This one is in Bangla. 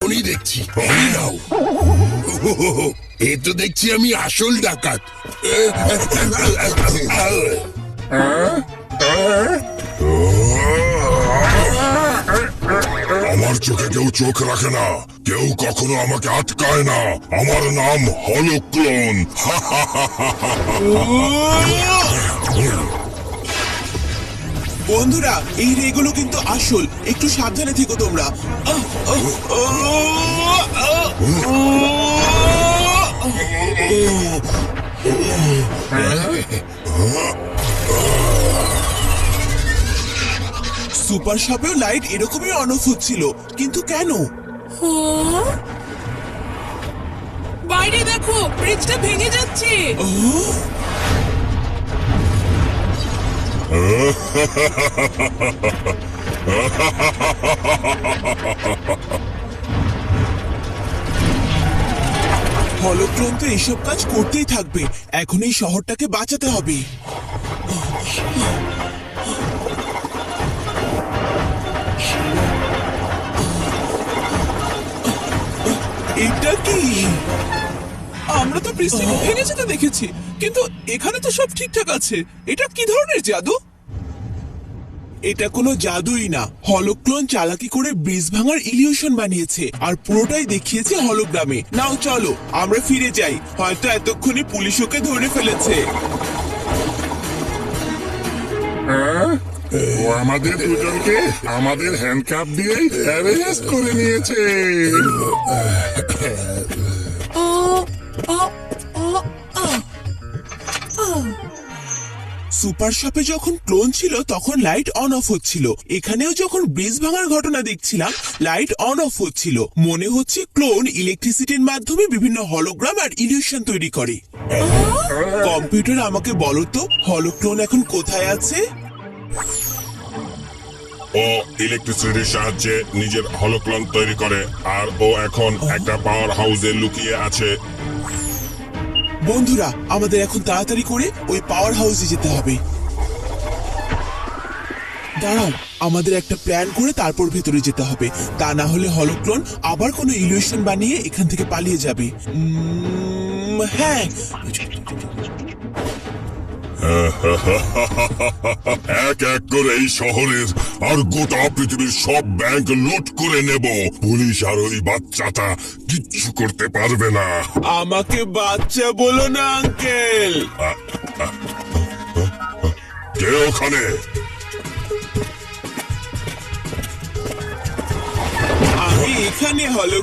এখনই দেখছি। এই নাও। এ তো দেখছি আমি আসল ডাকাত। আমার চোখে কেউ চোখ রাখে না, কেউ কখনো আমাকে আটকায় না। আমার নাম হলো ক্লোন। বন্ধুরা, এই রেগুলো কিন্তু আসল, একটু সাবধানে থেকো তোমরা। সুপার শপেও লাইট এরকমই অন অফ হচ্ছিল, কিন্তু কেন? বাইরে দেখো, ব্রিজটা ভেঙে যাচ্ছে। হলোক্রোন তো এইসব কাজ করতেই থাকবে, এখন এই শহরটাকে বাঁচাতে হবে। এটা কি? আমরা তো ব্রিজটা ভেঙে যেতে দেখেছি, কিন্তু এখানে তো সব ঠিকঠাক আছে। এটা কি ধরনের জাদু? এটা কোনো জাদুই না, হলোক্লোন চালাকি করে ব্রিজ ভাঙার ইলিউশন বানিয়েছে আর পুরোটাই দেখিয়েছে হলোগ্রামে। নাও চলো আমরা ফিরে যাই, হয়তো এতক্ষণে পুলিশ ওকে ধরে ফেলেছে। ও আমাদের দুজনকে আমাদের হ্যান্ডকাপ দিয়েই অ্যারেস্ট করে নিয়েছে। সুপার শপে যখন ক্লোন ছিল তখন লাইট অন অফ হচ্ছিল, এখানেও যখন ব্রিজ ভাঙার ঘটনা দেখছিলাম লাইট অন অফ হচ্ছিল। মনে হচ্ছে ক্লোন ইলেকট্রিসিটির মাধ্যমে বিভিন্ন হলোগ্রাম আর ইলিউশন তৈরি করে। কম্পিউটার আমাকে বলো তো, হলোক্লোন এখন কোথায় আছে? ও ইলেকট্রিসিটির সাহায্যে নিজের হলোক্লোন তৈরি করে, আর ও এখন একটা পাওয়ার হাউসে লুকিয়ে আছে। বন্ধুরা, আমাদের এখন তাড়াতাড়ি করে ওই পাওয়ার হাউসে যেতে হবে। দাঁড়াও, আমাদের একটা প্ল্যান করে তারপর ভেতরে যেতে হবে, তা না হলে হলোক্লোন আবার কোনো ইলিউশন বানিয়ে এখান থেকে পালিয়ে যাবে। হ্যাঁ, এক এক করে এই শহরের আর গোটা পৃথিবীর সব ব্যাংক লুট করে নেব। পুলিশ আর ওই বাচ্চাটা কিচ্ছু করতে পারবে না। আমাকে বাচ্চা বলো না আঙ্কেল। কে ওখানে? আমি এখানে হলো